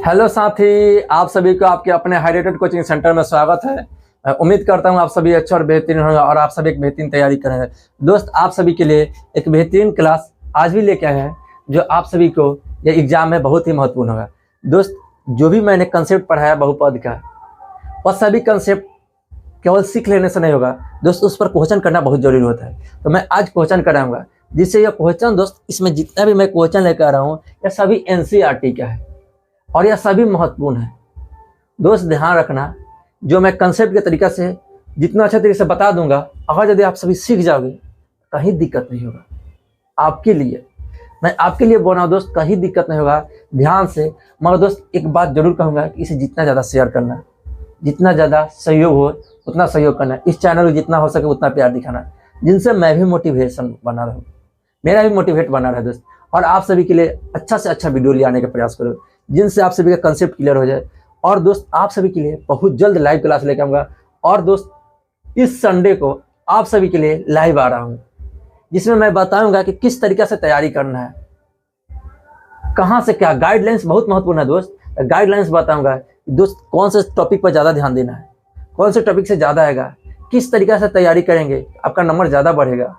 Hello साथी, आप सभी को आपके अपने हाईरेटेड कोचिंग सेंटर में स्वागत है। मैं उम्मीद करता हूं आप सभी अच्छे और बेहतरीन होंगे और आप सभी एक बेहतरीन तैयारी करेंगे। दोस्त, आप सभी के लिए एक बेहतरीन क्लास आज भी लेके आए हैं जो आप सभी को ये एग्जाम में बहुत ही महत्वपूर्ण होगा। दोस्त, जो भी मैंने कंसेप्ट पढ़ाया बहुपद का, वह सभी कंसेप्ट केवल सीख लेने से नहीं होगा दोस्त, उस पर क्वेश्चन करना बहुत जरूरी होता है। तो मैं आज क्वेश्चन कराऊंगा, जिससे यह क्वेश्चन दोस्त, इसमें जितना भी मैं क्वेश्चन लेकर आ रहा हूँ यह सभी एनसीईआरटी का है और यह सभी महत्वपूर्ण है। दोस्त ध्यान रखना, जो मैं कंसेप्ट के तरीका से जितना अच्छे तरीके से बता दूंगा, अगर यदि आप सभी सीख जाओगे कहीं दिक्कत नहीं होगा आपके लिए। मैं आपके लिए बोल रहा हूँ दोस्त, कहीं दिक्कत नहीं होगा, ध्यान से। मगर दोस्त एक बात जरूर कहूँगा कि इसे जितना ज़्यादा शेयर करना, जितना ज़्यादा सहयोग हो उतना सहयोग करना, इस चैनल को जितना हो सके उतना प्यार दिखाना, जिनसे मैं भी मोटिवेशन बना रहूँ, मेरा भी मोटिवेट बना रहे दोस्त, और आप सभी के लिए अच्छा से अच्छा वीडियो ले आने का प्रयास करूँ जिनसे आप सभी का कंसेप्ट क्लियर हो जाए। और दोस्त आप सभी के लिए बहुत जल्द लाइव क्लास लेकर आऊँगा। और दोस्त इस संडे को आप सभी के लिए लाइव आ रहा हूँ, जिसमें मैं बताऊंगा कि किस तरीके से तैयारी करना है, कहाँ से क्या गाइडलाइंस बहुत महत्वपूर्ण है दोस्त। गाइडलाइंस बताऊंगा दोस्त, कौन से टॉपिक पर ज़्यादा ध्यान देना है, कौन से टॉपिक से ज़्यादा आएगा, किस तरीके से तैयारी करेंगे आपका नंबर ज़्यादा बढ़ेगा,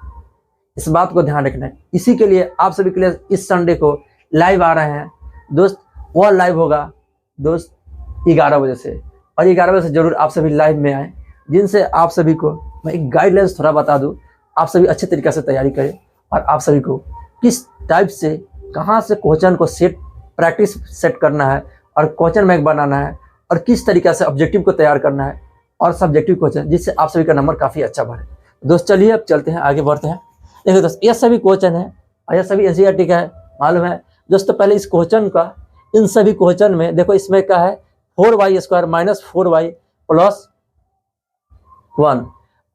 इस बात को ध्यान रखना है। इसी के लिए आप सभी के लिए इस संडे को लाइव आ रहे हैं दोस्त। वह लाइव होगा दोस्त 11 बजे से, और 11 बजे से जरूर आप सभी लाइव में आए, जिनसे आप सभी को मैं एक गाइडलाइंस थोड़ा बता दूं, आप सभी अच्छे तरीके से तैयारी करें और आप सभी को किस टाइप से, कहां से क्वेश्चन को प्रैक्टिस सेट करना है और क्वेश्चन बैंक बनाना है, और किस तरीके से ऑब्जेक्टिव को तैयार करना है और सब्जेक्टिव क्वेश्चन, जिससे आप सभी का नंबर काफ़ी अच्छा बढ़े। दोस्त चलिए अब चलते हैं, आगे बढ़ते हैं। देखिए दोस्त, यह सभी क्वेश्चन है और यह सभी एनसीईआरटी का है, मालूम है दोस्तों। पहले इस क्वेश्चन का, इन सभी क्वेश्चन में देखो, इसमें क्या है 4y² माइनस 4y प्लस 1,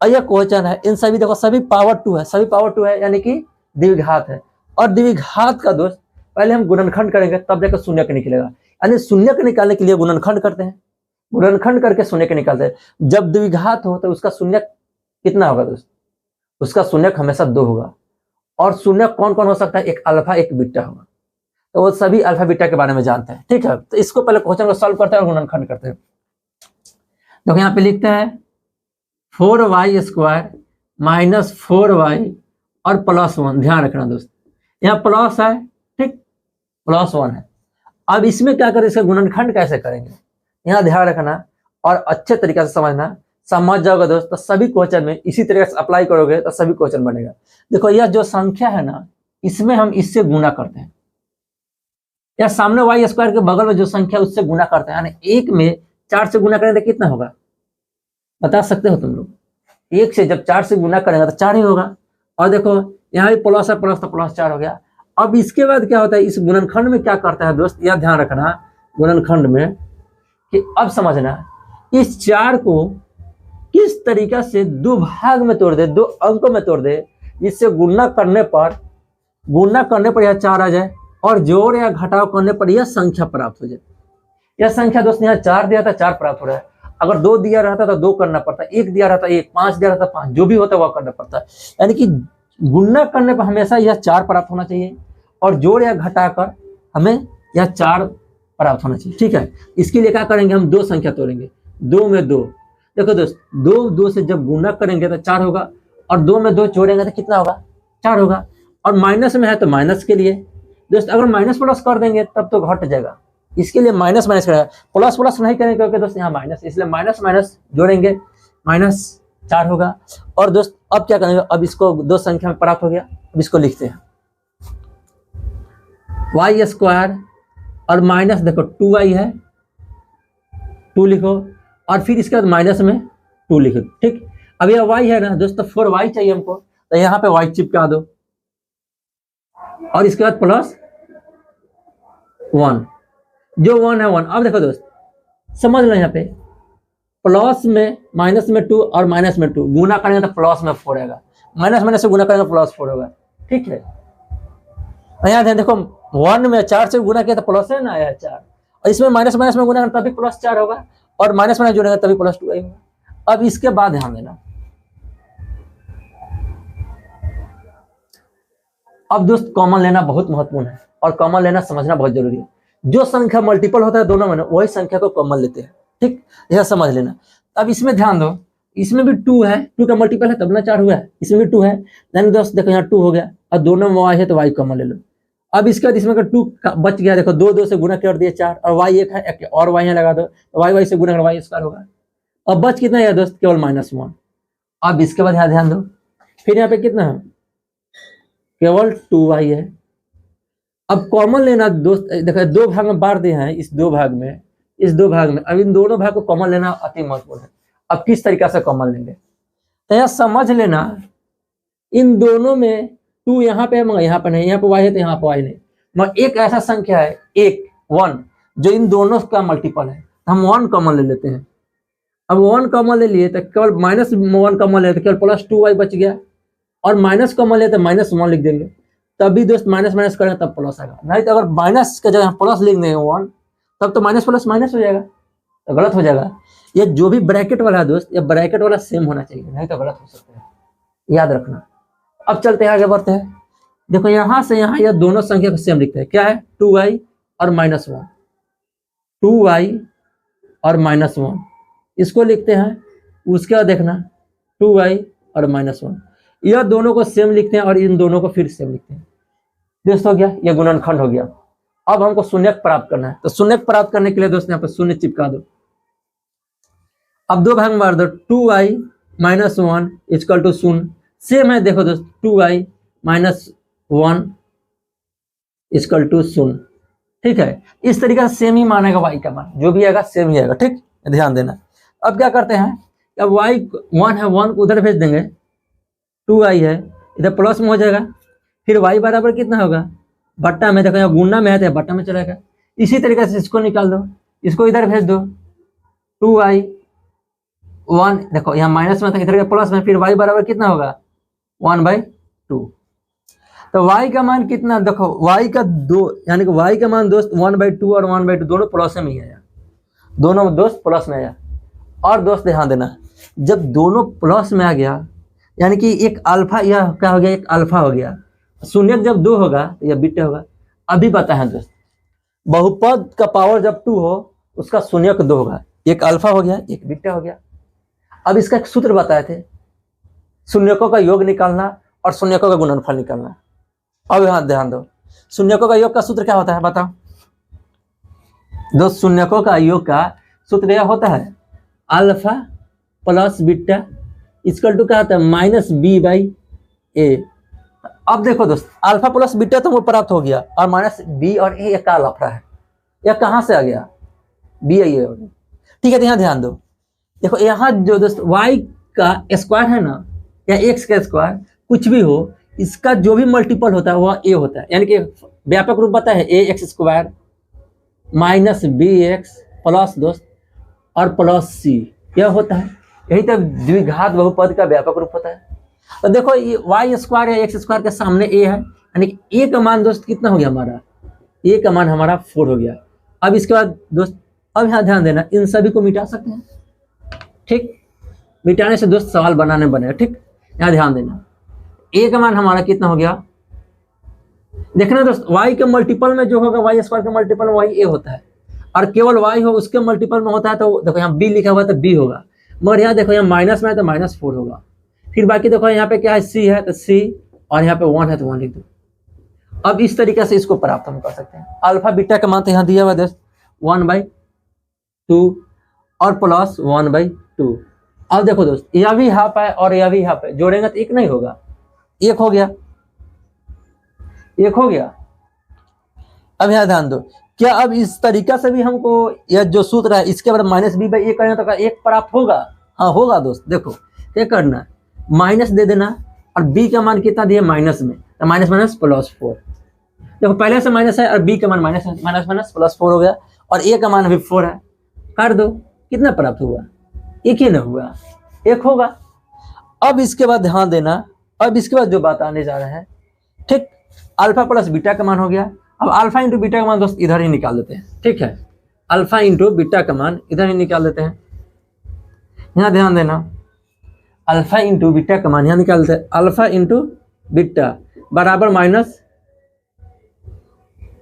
और यह क्वेश्चन है इन सभी, देखो सभी पावर 2 है, सभी पावर 2 है, यानी कि द्विघात है। और द्विघात का दोस्त पहले हम गुणनखंड करेंगे तब जाकर शून्य निकलेगा, यानी शून्य के निकालने के लिए गुणनखंड करते हैं, गुणनखंड करके शून्य के निकालते हैं। जब द्विघात हो तो उसका शून्य कितना होगा दोस्त, उसका शून्य हमेशा 2 होगा। और शून्य कौन कौन हो सकता है, एक अल्फा एक बीटा होगा। तो वो सभी अल्फा बीटा के बारे में जानते हैं, ठीक है। तो इसको पहले क्वेश्चन को सॉल्व करते हैं और गुणनखंड करते हैं। तो यहाँ पे लिखते हैं 4y² माइनस 4y और प्लस 1। ध्यान रखना दोस्त, यहाँ प्लस है, ठीक, प्लस 1 है। अब इसमें क्या करें, इसका गुणनखंड कैसे करेंगे, यहाँ ध्यान रखना और अच्छे तरीके से समझना। समझ जाओगे दोस्त तो सभी क्वेश्चन में इसी तरीके से अप्लाई करोगे तो सभी क्वेश्चन बनेगा। देखो यह जो संख्या है ना, इसमें हम इससे गुना करते हैं, या सामने y² के बगल में जो संख्या उससे गुना करते हैं, यानी 1 में 4 से गुना करें तो कितना होगा, बता सकते हो तुम लोग। 1 से जब 4 से गुना करेंगे तो 4 ही होगा। और देखो यहाँ भी प्लस है, प्लस तो प्लस 4 हो गया। अब इसके बाद क्या होता है, इस गुणनखंड में क्या करता है दोस्त, यह ध्यान रखना गुणनखंड में कि अब समझना इस 4 को किस तरीका से 2 भाग में तोड़ दे, 2 अंकों में तोड़ दे, जिससे गुणा करने पर यह 4 आ जाए और जोड़ या घटाव करने पर यह संख्या प्राप्त हो जाए। यह संख्या दोस्त यहाँ 4 दिया था, 4 प्राप्त हो रहा है। अगर 2 दिया रहता तो 2 करना पड़ता, 1 दिया रहता 1, 5 दिया रहता 5, जो भी होता वह करना पड़ता। यानी कि गुणा करने पर हमेशा यह 4 प्राप्त होना चाहिए और जोड़ या घटाकर हमें यह 4 प्राप्त होना चाहिए, ठीक है। इसके लिए क्या करेंगे, हम 2 संख्या तोड़ेंगे, 2 में 2। देखो दोस्त 2 से जब गुणा करेंगे तो 4 होगा, और 2 में 2 जोड़ेंगे तो कितना होगा, 4 होगा। और माइनस में है तो माइनस के लिए दोस्त, अगर माइनस प्लस कर देंगे तब तो घट जाएगा, इसके लिए माइनस माइनस करेगा, प्लस प्लस नहीं करेंगे क्योंकि दोस्त यहाँ माइनस, इसलिए माइनस माइनस जोड़ेंगे, माइनस 4 होगा। और दोस्त अब क्या करेंगे, अब इसको 2 संख्या में प्राप्त हो गया, अब इसको लिखते हैं y² और माइनस, देखो 2y है, 2 लिखो, और फिर इसके बाद माइनस में 2 लिखो, ठीक। अब यह y है ना दोस्तों, 4y चाहिए हमको, तो यहाँ पे y चिपका दो, और इसके बाद प्लस 1, जो 1 है 1। अब देखो दोस्त समझ लो, यहाँ पे प्लस में माइनस में 2 और माइनस में 2 गुना करेंगे तो प्लस में 4 आएगा, माइनस माइनस से गुना करेंगे प्लस 4 होगा, ठीक है। यहाँ देखो 1 में 4 से गुना किया तो प्लस है ना आया 4, और इसमें माइनस माइनस में गुना तभी प्लस 4 होगा, और माइनस माइनस जोड़ेंगे तभी प्लस 2 आएगा। अब इसके बाद ध्यान देना, अब दोस्त कॉमन लेना बहुत महत्वपूर्ण है और कॉमन लेना समझना बहुत जरूरी है। जो संख्या मल्टीपल होता है दोनों में ना वही संख्या को कॉमन लेते हैं। ठीक, यह समझ लेना। अब इसमें ध्यान दो, इसमें भी 2 है, 2 का मल्टीपल है तब ना 4 हुआ है, इसमें भी 2 है, यानी दोस्त देखो यहाँ 2 हो गया, और दोनों में y है तो y कॉमन ले लो। अब इसके बाद इसमें अगर 2 बच गया, देखो 2 2 से गुना कर दिए 4, और y 1 है और y यहाँ लगा दो, तो y से गुना कर y स्क्वायर होगा। अब बच कितना है दोस्त, केवल -1। अब इसके बाद यहाँ ध्यान दो, फिर यहाँ पे कितना है, केवल 2y है। अब कॉमन लेना दोस्त, देखो 2 भाग में बांट दिए हैं, इस 2 भाग में, इस 2 भाग में, अब इन दोनों भाग को कॉमन लेना अति महत्वपूर्ण है। अब किस तरीका से कॉमन लेंगे, तो यहाँ समझ लेना, इन दोनों में 2 यहाँ पे है मगर यहाँ पे नहीं, यहाँ पे y है तो यहाँ पे y नहीं, मगर एक ऐसा संख्या है 1 जो इन दोनों का मल्टीपल है, हम 1 कॉमन ले लेते हैं। अब 1 कॉमन ले लिए तो केवल -1 कॉमन ले तो केवल +2y बच गया, और माइनस कॉमन ले तो -1 लिख देंगे, तब भी दोस्त माइनस माइनस करेंगे तब प्लस आएगा, नहीं तो अगर माइनस का जगह प्लस लिख देंगे 1 तब तो माइनस प्लस माइनस हो जाएगा, तो गलत हो जाएगा। ये जो भी ब्रैकेट वाला है दोस्त, ये ब्रैकेट वाला सेम होना चाहिए, नहीं तो गलत हो सकता है, याद रखना। अब चलते हैं आगे बढ़ते हैं, देखो यहाँ से यहाँ यह दोनों संख्या को सेम लिखते हैं, क्या है 2y और -1, 2y और -1 इसको लिखते हैं। उसके बाद देखना 2y और -1 यह दोनों को सेम लिखते हैं, और इन दोनों को फिर सेम लिखते हैं। दोस्त हो गया, यह गुणनखंड हो गया। अब हमको शून्यक प्राप्त करना है, तो शून्यक प्राप्त करने के लिए दोस्त यहाँ पर शून्य चिपका दो। अब 2 भाग में बांट दो, 2y -1 इक्वल टू 0, सेम है, देखो दोस्त 2y -1 इक्वल टू 0, ठीक है। इस तरीके से सेम ही मानेगा y का मान, जो भी आएगा सेम ही आएगा, ठीक, ध्यान देना। अब क्या करते हैं, अब y 1 है, 1 को उधर भेज देंगे, 2y है इधर प्लस में हो जाएगा, फिर y बराबर कितना होगा, बट्टा में, देखो यहाँ गुणा में है तो बट्टा में चलेगा। इसी तरीके से इसको निकाल दो, इसको इधर भेज दो, 2y 1, देखो यहाँ माइनस में था, इधर प्लस में, फिर y बराबर कितना होगा 1/2। तो y का मान कितना, देखो y का 2, यानी कि y का मान दोस्त 1/2 और 1/2 दोनों प्लस में ही आया, दोनों दोस्त प्लस में आया। और दोस्त ध्यान देना, जब दोनों प्लस में आ गया, यानी कि एक अल्फा, यह क्या हो गया, एक अल्फा हो गया, शून्यक जब 2 होगा तो यह बीटा होगा। अभी बताएं दोस्त, बहुपद का पावर जब 2 हो उसका शून्यक 2 होगा, एक अल्फा हो गया एक बीटा हो गया। अब इसका एक सूत्र बताए थे, शून्यकों का योग निकालना और शून्यकों का गुणनफल निकालना। अब यहाँ ध्यान दो, शून्यकों का योग का सूत्र क्या होता है बताओ दोस्त, शून्यकों का योग का सूत्र यह होता है alpha plus beta equal to क्या होता है -b/a। अब देखो दोस्त, अल्फा प्लस बीटा तो वो प्राप्त हो गया, और -b और a का लफड़ा है, यह कहाँ से आ गया, b a हो गया, ठीक है। तो यहाँ ध्यान दो, देखो यहाँ जो दोस्त y का स्क्वायर है ना, या x का स्क्वायर कुछ भी हो, इसका जो भी मल्टीपल होता है वह a होता है, यानी कि व्यापक रूप पता है ax² -bx प्लस दोस्त और प्लस c, यह होता है, यही तो द्विघात बहुपद का व्यापक रूप होता है। तो देखो ये y² या x² के सामने a है, यानी कि a का मान दोस्त कितना हो गया हमारा, a का मान हमारा 4 हो गया। अब इसके बाद दोस्त, अब यहाँ ध्यान देना, इन सभी को मिटा सकते हैं, ठीक, मिटाने से दोस्त सवाल बनाने बनेगा, ठीक, यहाँ ध्यान देना। a का मान हमारा कितना हो गया, देखना दोस्त, y के मल्टीपल में जो होगा y² के मल्टीपल में वही a होता है, और केवल y हो उसके मल्टीपल में होता है तो देखो यहाँ b लिखा हुआ है तो b होगा, मगर यहाँ देखो यहाँ माइनस में है तो -4 होगा। फिर बाकी देखो यहाँ पे क्या है, c है तो c, और यहाँ पे 1 है तो 1 लिख दो। अब इस तरीके से इसको प्राप्त हम कर सकते हैं। अल्फा बीटा का मान तो यहाँ दिया हुआ है दोस्त 1/2 और प्लस 1/2। अब देखो दोस्त, यह भी हाफ है और यह भी हाफ है, जोड़ेंगे तो 1 नहीं होगा, 1 हो गया, 1 हो गया। अब यहाँ ध्यान दो, क्या अब इस तरीका से भी हमको यह जो सूत्र है इसके बाद -b/a करें तो 1 प्राप्त होगा, हाँ होगा दोस्त। देखो क्या करना है, माइनस दे देना, और b का मान कितना दिया माइनस में, तो माइनस +4, देखो पहले से माइनस है और b का मान माइनस +4 हो गया, और a का मान अभी 4 है, कर दो, कितना प्राप्त हुआ, 1 ही ना हुआ, 1 होगा। अब इसके बाद ध्यान देना, अब इसके बाद जो बात आने जा रहा है, ठीक, अल्फा प्लस बीटा का मान हो गया। अब अल्फा इंटू बीटा का मान दोस्त इधर ही निकाल देते हैं, ठीक है, अल्फा इंटू बीटा का मान इधर ही निकाल देते हैं। यहाँ ध्यान देना, अल्फा इंटू बीटा का मान यहाँ निकाल देते हैं, अल्फा इंटू बीटा बराबर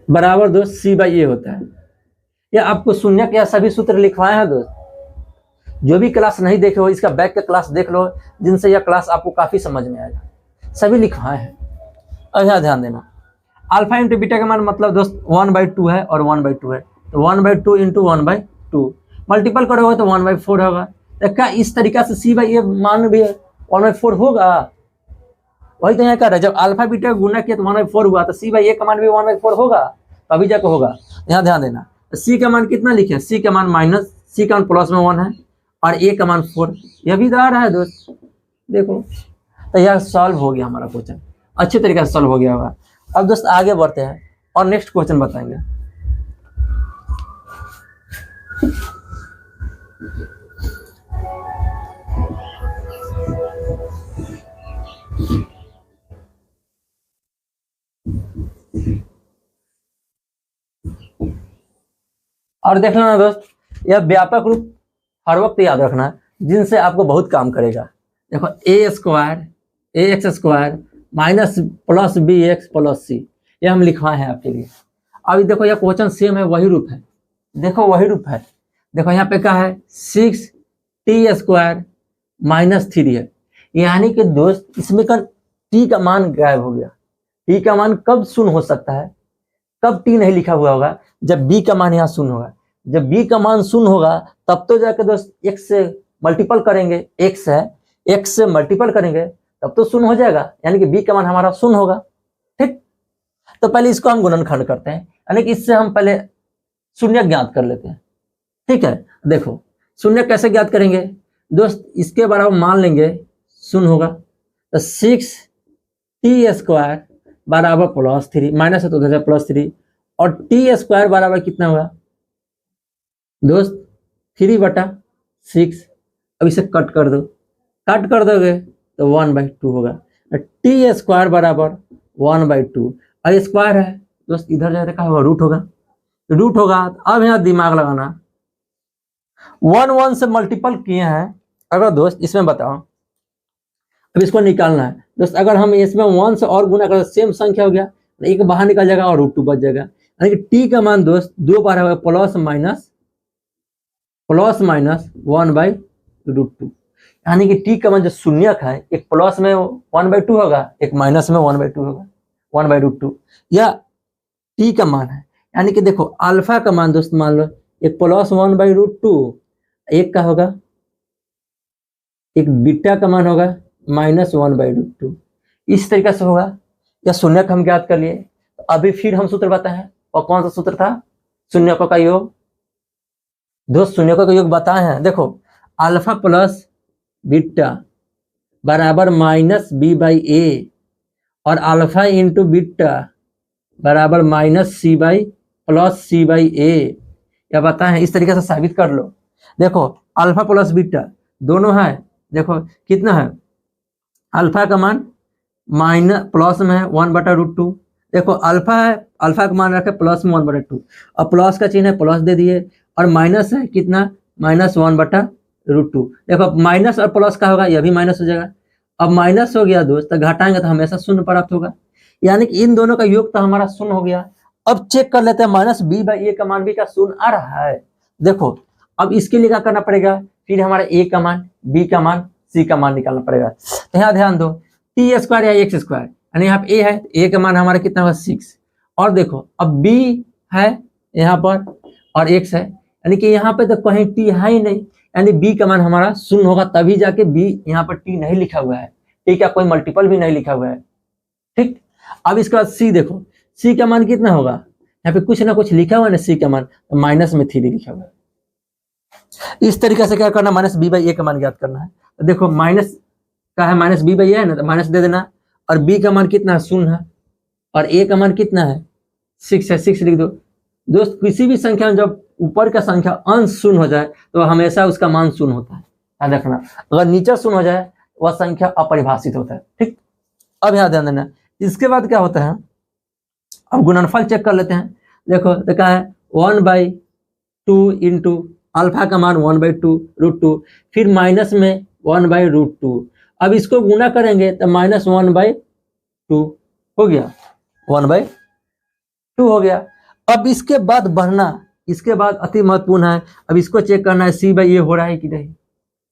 बराबर दोस्त सी बाई ए होता है। ये आपको शून्य के सभी सूत्र लिखवाए हैं दोस्त। जो भी क्लास नहीं देखे हो इसका बैक का क्लास देख लो, जिनसे यह क्लास आपको काफी समझ में आएगा, सभी लिखवाए हैं। अब यहाँ ध्यान देना, अल्फा इंटू बीटा का मान मतलब दोस्त 1/2 है और 1/2 है, तो 1/2 इंटू 1/2 मल्टीपल करोगे तो 1/4 होगा। तो क्या इस तरीका से सी बाई ए मान भी 1/4 होगा? वही तो यहाँ कर रहा है, जब अल्फा बीटा गुना किया तो 1/4 हुआ, तो सी बाई ए का मान भी 1/4 होगा, तभी जाकर होगा। यहाँ ध्यान देना, सी का मान कितना लिखे? सी का मान माइनस, सी का मान प्लस में 1 है और ए का मान 4, यह भी आ रहा है दोस्त। देखो तो यह सॉल्व हो गया हमारा क्वेश्चन, अच्छे तरीके से सॉल्व हो गया होगा। अब दोस्त आगे बढ़ते हैं और नेक्स्ट क्वेश्चन बताएंगे। और देख लेना दोस्त, यह व्यापक रूप हर वक्त याद रखना, जिनसे आपको बहुत काम करेगा। देखो a² minus plus bx plus c, ये हम लिखवाए हैं आपके लिए। अभी देखो यह क्वेश्चन सेम है, वही रूप है, देखो वही रूप है। देखो यहाँ पे क्या है, 6t² माइनस 3 है, यानी कि दोस्त इसमें का t का मान गायब हो गया। t का मान कब शून्य हो सकता है, कब t नहीं लिखा हुआ होगा? जब b का मान यहाँ शून्य होगा। जब b का मान शून्य होगा तब तो जाकर दोस्त x से मल्टीपल करेंगे, x से मल्टीपल करेंगे तब तो शून्य हो जाएगा, यानी कि b का मान हमारा शून्य होगा। ठीक, तो पहले इसको हम गुणनखंड करते हैं, यानी कि इससे हम पहले शून्य ज्ञात कर लेते हैं। ठीक है, देखो शून्य कैसे ज्ञात करेंगे दोस्त, इसके बराबर मान लेंगे शून्य होगा, तो 6t² बराबर प्लस 3, माइनस है तो उधर प्लस 3, और t² बराबर कितना होगा दोस्त 3/6। अब इसे कट कर दो, कट कर दोगे तो 1/2 होगा। t² बराबर 1/2, और स्क्वायर है दोस्त, इधर जाए तो क्या होगा, रूट होगा, रूट होगा। अब यहाँ दिमाग लगाना, 1 से मल्टीपल किए हैं अगर दोस्त, इसमें बताओ, अब इसको निकालना है दोस्त। अगर हम इसमें 1 से और गुना करें, सेम संख्या हो गया, एक बाहर निकल जाएगा और √2 बच जाएगा, यानी कि t का मान दोस्त 2 बार होगा प्लस माइनस 1/√2, यानी कि t का मान जो शून्यक है, एक प्लस में 1/2 होगा, एक माइनस में 1/2 होगा, 1/√2 यह t का मान है। यानी कि देखो अल्फा का मान दोस्त मान लो एक प्लस 1/√2, एक का होगा, एक बीटा का मान होगा माइनस 1/√2, इस तरीके से होगा। या शून्यक हम ज्ञात कर लिए, तो अभी फिर हम सूत्र बताए, और कौन सा सूत्र था, शून्यकों का योग। दोस्त शून्यकों का योग बताए हैं, देखो अल्फा प्लस बीटा बराबर माइनस b/a, और अल्फा इंटू बीटा बराबर माइनस प्लस c/a, या बताए हैं, इस तरीके से साबित कर लो। देखो अल्फा प्लस बीटा दोनों है, देखो कितना है, अल्फा का मान माइनस प्लस में है 1/√2, देखो अल्फा है, अल्फा का मान रखे प्लस में 1/2, और प्लस का चिन्ह है प्लस दे दिए, और माइनस है कितना, माइनस 1/√2। देखो माइनस और प्लस का होगा, यह भी माइनस हो जाएगा। अब माइनस हो गया दोस्त, तो घटाएंगे तो हमेशा शून्य प्राप्त होगा, यानी कि इन दोनों का योग तो हमारा शून्य हो गया। अब चेक कर लेते हैं, माइनस b/a का मान भी क्या शून्य आ रहा है? देखो अब इसके लिए क्या करना पड़ेगा, फिर हमारा a का मान, b का मान, c का मान निकालना पड़ेगा। तो यहाँ ध्यान दो, t² या x², यानी यहाँ पे a है, a का मान हमारा कितना होगा 6, और देखो अब b है यहाँ पर और x है, यानी कि यहाँ पे तो कहीं t है ही नहीं, यानी b का मान हमारा शून्य होगा, तभी जाके b यहाँ पर t नहीं लिखा हुआ है, t का कोई मल्टीपल भी नहीं लिखा हुआ है। ठीक, अब इसके बाद c देखो, c का मान कितना होगा, यहाँ पे कुछ ना कुछ लिखा हुआ है ना, c का मान तो माइनस में 3 लिखा हुआ है। इस तरीके से क्या करना, माइनस b/a का मान ज्ञात करना है। तो देखो माइनस का है, माइनस b/a है ना, तो माइनस दे देना, और b का मान कितना है, शून्य है, और a का मान कितना है 6 है, 6 लिख दो। दोस्त किसी भी संख्या में जब ऊपर का संख्या अंश शून्य हो जाए तो हमेशा उसका मान शून्य होता है, याद रखना। अगर नीचे शून्य हो जाए वह संख्या अपरिभाषित होता है। ठीक, अब यहाँ ध्यान देना, इसके बाद क्या होता है, अब गुणनफल चेक कर लेते हैं। देखो तो क्या है, 1/2 इंटू अल्फा का मान 1/2√2, फिर माइनस में 1/√2, अब इसको गुना करेंगे तो माइनस 1/2 हो गया, 1/2 हो गया। अब इसके बाद बढ़ना, इसके बाद अति महत्वपूर्ण है, अब इसको चेक करना है सी बाई ए हो रहा है कि नहीं,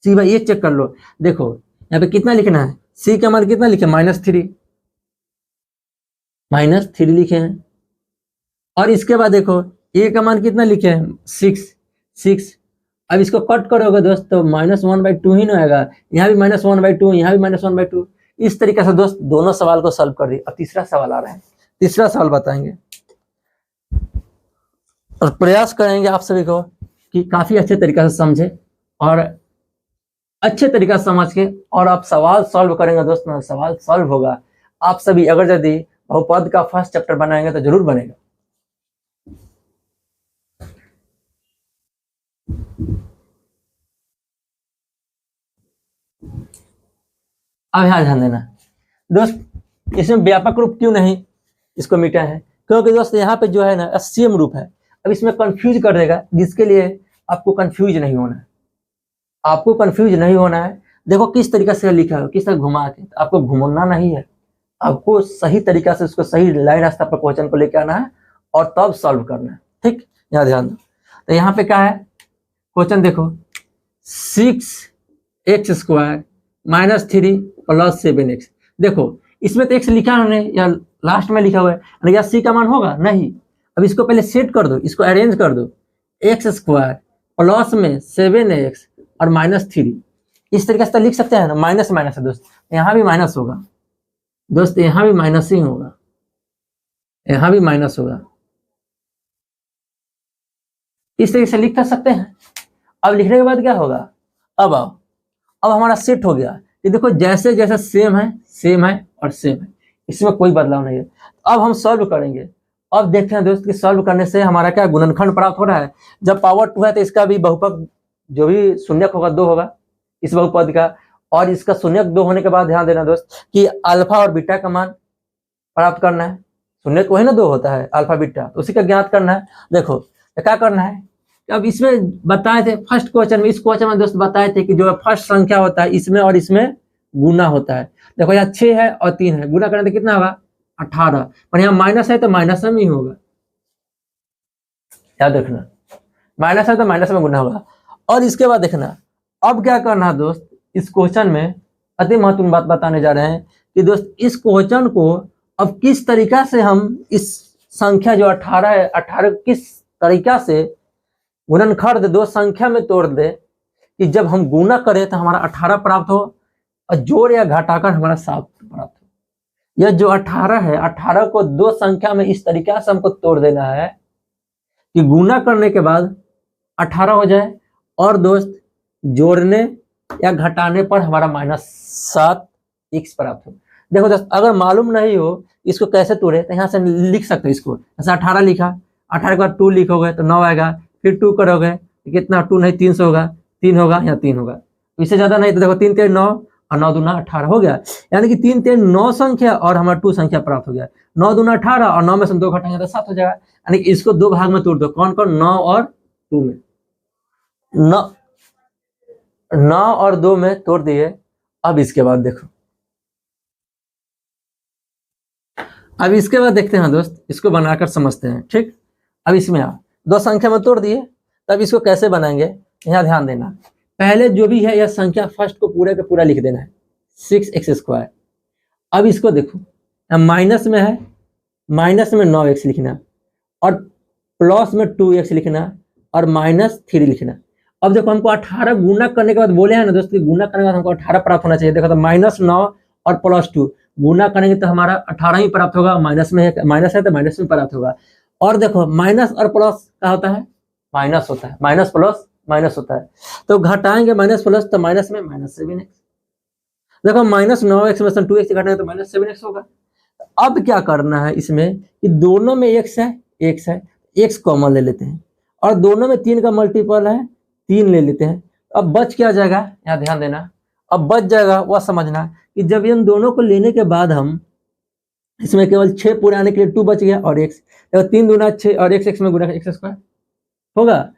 सी बाई ए चेक कर लो। देखो यहाँ पे कितना लिखना है, सी का मान कितना लिखे, -3, -3 लिखे हैं। और इसके बाद देखो ए का मान कितना लिखे हैं, 6। अब इसको कट करोगे दोस्त तो -1/2 ही ना आएगा, यहाँ भी -1/2, यहाँ भी -1/2। इस तरीके से दोस्त दोनों सवाल को सॉल्व कर दिए। अब तीसरा सवाल आ रहा है, तीसरा सवाल बताएंगे और प्रयास करेंगे आप सभी को कि काफी अच्छे तरीके से समझे और अच्छे तरीके से समझ के और आप सवाल सॉल्व करेंगे दोस्त ना, सवाल सॉल्व होगा। आप सभी अगर यदि बहुपद का फर्स्ट चैप्टर बनाएंगे तो जरूर बनेगा। अब यहाँ ध्यान देना दोस्त, इसमें व्यापक रूप क्यों नहीं इसको मिटा है, क्योंकि दोस्त यहाँ पे जो है ना एससीएम रूप है। अब इसमें कंफ्यूज कर देगा, जिसके लिए आपको कंफ्यूज नहीं होना है, आपको कंफ्यूज नहीं होना है। देखो किस तरीके से लिखा है, किस तरह घुमा के, आपको घुमाना नहीं है, आपको सही तरीका से उसको सही लाइन रास्ता पर क्वेश्चन को लेकर आना है और तब सॉल्व करना है। ठीक, यहाँ ध्यान दो। तो यहाँ पे क्या है क्वेश्चन, देखो 6x² -3 + 7x। देखो इसमें तो x लिखा है या लास्ट में लिखा हुआ है, या सी का मान होगा नहीं। अब इसको पहले सेट कर दो, इसको अरेंज कर दो, x² प्लस में 7x और -3। इस तरीके से लिख सकते हैं ना, माइनस माइनस है दोस्त, यहाँ भी माइनस होगा दोस्त, यहाँ भी माइनस ही होगा, यहाँ भी माइनस होगा। इस तरीके से लिख कर सकते हैं। अब लिखने के बाद क्या होगा, अब आओ, अब हमारा सेट हो गया। ये देखो जैसे जैसे सेम है सेम है और सेम है, इसमें कोई बदलाव नहीं है। अब हम सॉल्व करेंगे। अब देखते हैं दोस्त कि सॉल्व करने से हमारा क्या गुणनखंड प्राप्त हो रहा है। जब पावर 2 है तो इसका भी बहुपद जो भी शून्यक होगा 2 होगा इस बहुपद का, और इसका शून्यक 2 होने के बाद ध्यान देना दोस्त कि अल्फा और बीटा का मान प्राप्त करना है। शून्यक वही ना 2 होता है अल्फा बीटा, तो उसी का ज्ञात करना है। देखो क्या करना है, अब इसमें बताए थे फर्स्ट क्वेश्चन में, इस क्वेश्चन में दोस्त बताए थे कि जो फर्स्ट संख्या होता है इसमें और इसमें गुना होता है। देखो यहाँ 6 है और 3 है, गुना करने तो कितना होगा 18, पर यहाँ माइनस है तो माइनस में ही होगा, याद रखना, माइनस है तो माइनस में गुना होगा। और इसके बाद देखना अब क्या करना है दोस्त, इस क्वेश्चन में अति महत्वपूर्ण बात बताने जा रहे हैं कि दोस्त इस क्वेश्चन को अब किस तरीका से हम इस संख्या जो 18 है, 18 किस तरीका से गुणनखंड दो संख्या में तोड़ दे कि जब हम गुना करें तो हमारा 18 प्राप्त हो और जोड़ या घटाकर हमारा 7 प्राप्त हो। यह जो 18 है, 18 को दो संख्या में इस तरीका से हमको तोड़ देना है कि गुना करने के बाद 18 हो जाए और दोस्त जोड़ने या घटाने पर हमारा -7x प्राप्त हो। देखो दोस्त अगर मालूम नहीं हो इसको कैसे तोड़े तो यहाँ से लिख सकते हो इसको, जैसे 18 लिखा, 18 के बाद 2 लिखोगे तो 9 आएगा, फिर 2 करोगे कितना, 2 नहीं 300 होगा, 3 होगा यहाँ 3 होगा, इससे ज्यादा नहीं। तो देखो 3 3 9 और 9 दूना 18 हो गया, यानी कि 3 3 9 संख्या और हमारा 2 संख्या प्राप्त हो गया। 9 दूना 18 और 9 में से 2 घटाएंगे तो 7 हो जाएगा, यानी कि इसको 2 भाग में तोड़ दो, कौन कौन, 9 और 2 में, 9 और 2 में तोड़ दिए। अब इसके बाद देखो, अब इसके बाद देखते हैं दोस्त, इसको बनाकर समझते हैं। ठीक, अब इसमें आप 2 संख्या में तोड़ दिए, तब इसको कैसे बनाएंगे यहाँ ध्यान देना। पहले जो भी है यह संख्या फर्स्ट को पूरे का पूरा लिख देना है, 6x²। अब इसको देखो माइनस में है, माइनस में 9x लिखना और प्लस में 2x लिखना और -3 लिखना। अब देखो हमको 18 गुना करने के बाद बोले हैं ना दोस्त, गुना करने के बाद हमको 18 प्राप्त होना चाहिए। देखो तो -9 और +2 गुना करेंगे तो हमारा 18 ही प्राप्त होगा, माइनस में है, माइनस है तो माइनस में प्राप्त होगा। और देखो माइनस और प्लस क्या होता है, माइनस होता है, माइनस प्लस माइनस होता है, तो घटाएंगे माइनस प्लस तो माइनस में -7x। देखो -9x में से 2x घटाएंगे तो -7x होगा। अब क्या करना है इसमें कि दोनों में x है, x कॉमन ले लेते हैं और दोनों में 3 का मल्टीपल है, 3 ले लेते हैं। अब बच क्या जाएगा, यहाँ ध्यान देना, अब बच जाएगा वह समझना कि जब इन दोनों को लेने के बाद हम इसमें केवल 6 पूरे आने के लिए 2 बच गया और x, तो 3 दूना 6 और x में गुना x² होगा।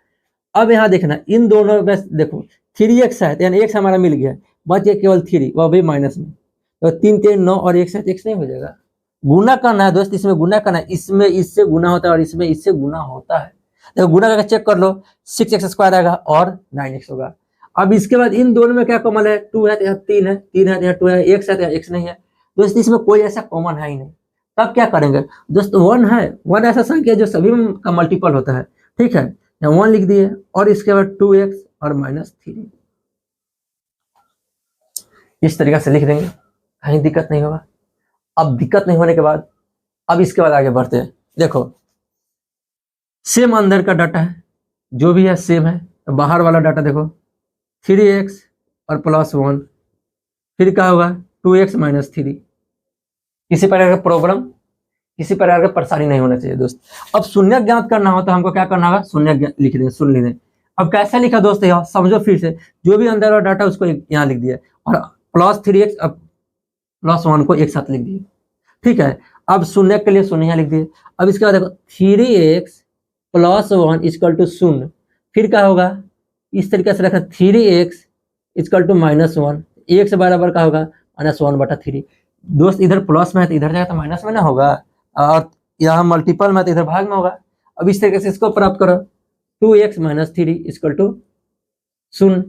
अब यहाँ देखना इन दोनों में देखो 3x है, यानी x हमारा मिल गया, बच गया केवल 3, वह भी माइनस में, तो 3 3 9 और x है, x नहीं हो जाएगा, गुना करना है दोस्त, इसमें गुना करना है, इसमें इससे गुना होता है और इसमें इससे गुना होता है। देखो गुना करके चेक कर लो, 6x² आएगा और 9x होगा। अब इसके बाद इन दोनों में क्या कॉमन है, 2 है तो यहाँ 3 है, 3 है तो यहाँ 2 है, x है तो यहाँ x नहीं है दोस्त, इसमें कोई ऐसा कॉमन है ही नहीं। तब क्या करेंगे दोस्त, 1 है, 1 ऐसा संख्या जो सभी का मल्टीपल होता है, ठीक है, यहाँ 1 लिख दिए और इसके बाद 2x और -3 इस तरीके से लिख देंगे, कहीं दिक्कत नहीं होगा। अब दिक्कत नहीं होने के बाद अब इसके बाद आगे बढ़ते हैं। देखो सेम अंदर का डाटा है, जो भी है सेम है, तो बाहर वाला डाटा देखो 3x और +1, फिर क्या होगा 2x -3। किसी प्रकार का प्रॉब्लम, किसी प्रकार का परेशानी नहीं होना चाहिए दोस्त। अब शून्य ज्ञात करना हो तो हमको क्या करना होगा, शून्य लिख दें, सुन लें। अब कैसे लिखा दोस्त, यहाँ समझो फिर से, जो भी अंदर वाला डाटा उसको यहाँ लिख दिया और +3x अब +1 को एक साथ लिख दिए, ठीक है। अब शून्य के लिए शून्य यहाँ लिख दिए। अब इसके बाद देखो 3x +1 = 0, फिर क्या होगा, इस तरीके से रखा 3x = -1, 1 से बराबर का होगा -1/3 दोस्त। इधर प्लस में है तो इधर जाएगा तो माइनस में ना होगा, और यहाँ मल्टीपल में तो इधर भाग में होगा। अब इस तरीके से इसको प्राप्त करो, 2x -3 = 0,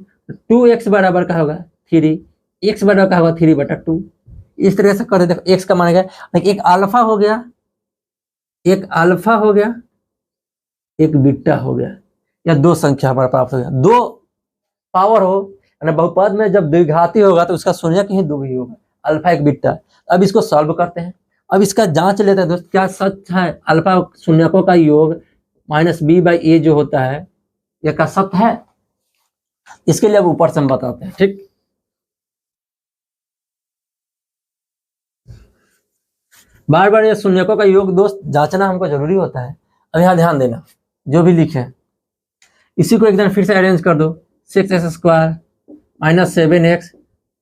2x बराबर का होगा 3, x बराबर का होगा 3/2। इस तरह से कर देखो, x का मानेगा एक अल्फा हो गया, एक अल्फा हो गया, एक बीटा हो गया, या दो संख्या हमारा प्राप्त हो गया। दो पावर हो यानी बहुपद में जब द्विघाती होगा तो उसका शून्य कहीं दो ही होगा, अल्फा एक बीटा। अब इसको सॉल्व करते हैं, अब इसका जांच लेते हैं दोस्त, क्या सच है अल्फा शून्यकों का योग -b/a जो होता है यह क्या सत्य है। इसके लिए अब ऊपर से हम बताते हैं, ठीक। बार बार ये शून्यकों का योग दोस्त जांचना हमको जरूरी होता है। अब यहाँ ध्यान देना, जो भी लिखे इसी को एक दिन फिर से अरेंज कर दो, 6x² -7x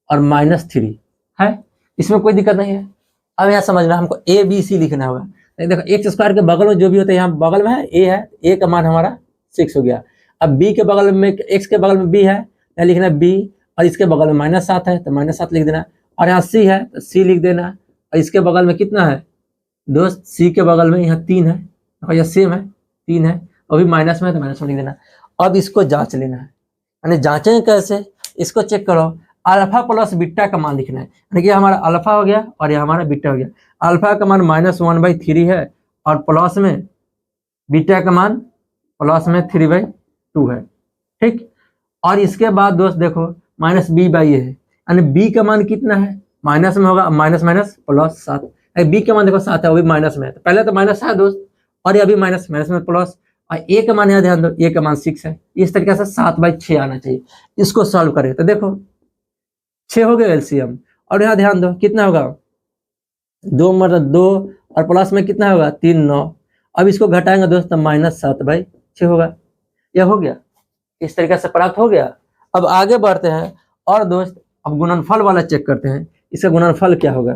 और -3 है, इसमें कोई दिक्कत नहीं है। अब यहाँ समझना, हमको ABC लिखना होगा। देखो x² के बगल में जो भी होता है, यहाँ बगल में है a है, a का मान हमारा 6 हो गया। अब b के बगल में, x के बगल में b है, यहाँ लिखना b, और इसके बगल में -7 है तो -7 लिख देना, और यहाँ c है तो c लिख देना, और इसके बगल में कितना है दोस्त, c के बगल में यहाँ 3 है, और यह सेम है 3 है, अभी माइनस में है तो -1 लिख देना। अब इसको जांच लेना है, यानी जांचेंगे कैसे, इसको चेक करो, अल्फा प्लस बीटा का मान लिखना है, यानी कि हमारा अल्फा हो गया और ये हमारा बीटा हो गया। अल्फा का मान -1/3 है और प्लस में बीटा का मान प्लस में 3/2 है, ठीक। और इसके बाद दोस्त देखो -b/a है, यानी b का मान कितना है, माइनस में होगा, माइनस माइनस प्लस 7, b का मान देखो 7 है, वो भी माइनस में है, तो पहले तो माइनस है दोस्त, और ये अभी माइनस में प्लस, और a का मान यहाँ ध्यान दो, a का मान 6 है। इस तरीके से 7/6 आना चाहिए। इसको सॉल्व करें तो देखो 6 हो गया एलसीएम, और यहाँ ध्यान दो कितना होगा, 2 मतलब 2 और प्लस में कितना होगा 3 9। अब इसको घटाएंगे दोस्त, -7/6 होगा, यह हो गया, इस तरीके से प्राप्त हो गया। अब आगे बढ़ते हैं और दोस्त अब गुणनफल वाला चेक करते हैं, इसका गुणनफल क्या होगा,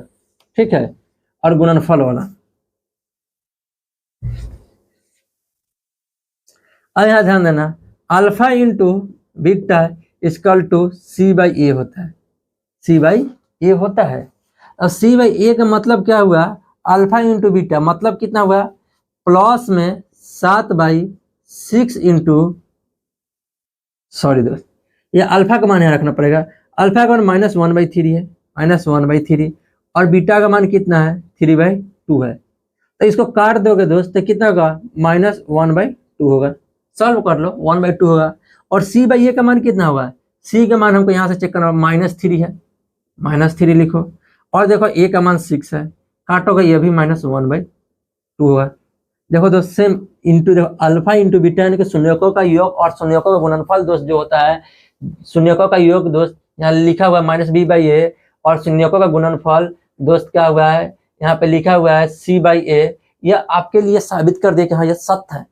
ठीक है। और गुणनफल वाला अब यहाँ ध्यान देना, अल्फा इंटू बीटा = c/a होता है, c/a होता है। अब c/a का मतलब क्या हुआ, अल्फा इंटू बीटा मतलब कितना हुआ, प्लस में 7/6 इंटू, सॉरी दोस्त ये अल्फा का मान यहाँ रखना पड़ेगा, अल्फा का मान -1/3 है, -1/3, और बीटा का मान कितना है 3/2 है। तो इसको काट दोगे दोस्त तो कितना होगा, -1/2 होगा, सॉल्व कर लो 1/2 होगा। और c/a का मान कितना होगा, c का मान हमको यहाँ से चेक करना, -3 है, -3 लिखो, और देखो a का मान 6 है, काटोगे ये भी -1/2 होगा। देखो दोस्त सेम इंटू, देखो अल्फा इंटू बीटा यानी कि शून्यकों का योग और शून्यकों का गुणनफल दोस्त जो होता है, शून्यकों का योग दोस्त यहाँ लिखा हुआ है -b/a, और शून्यकों का गुणनफल दोस्त क्या हुआ है, यहाँ पे लिखा हुआ है c/a। यह आपके लिए साबित कर दे कि हाँ यह सत्य है।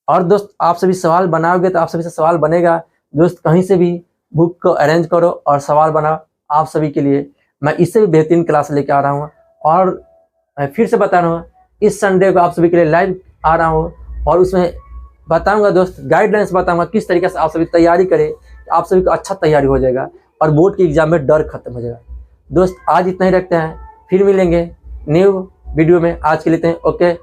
और दोस्त आप सभी सवाल बनाओगे तो आप सभी से सवाल बनेगा दोस्त, कहीं से भी बुक को अरेंज करो और सवाल बनाओ। आप सभी के लिए मैं इससे भी बेहतरीन क्लास लेके आ रहा हूँ, और मैं फिर से बता रहा हूँ इस संडे को आप सभी के लिए लाइव आ रहा हूँ, और उसमें बताऊंगा दोस्त, गाइडलाइंस बताऊंगा किस तरीके से आप सभी तैयारी करें, आप सभी को अच्छा तैयारी हो जाएगा और बोर्ड के एग्जाम में डर खत्म हो जाएगा। दोस्त आज इतना ही रखते हैं, फिर मिलेंगे न्यू वीडियो में। आज के लिए ओके।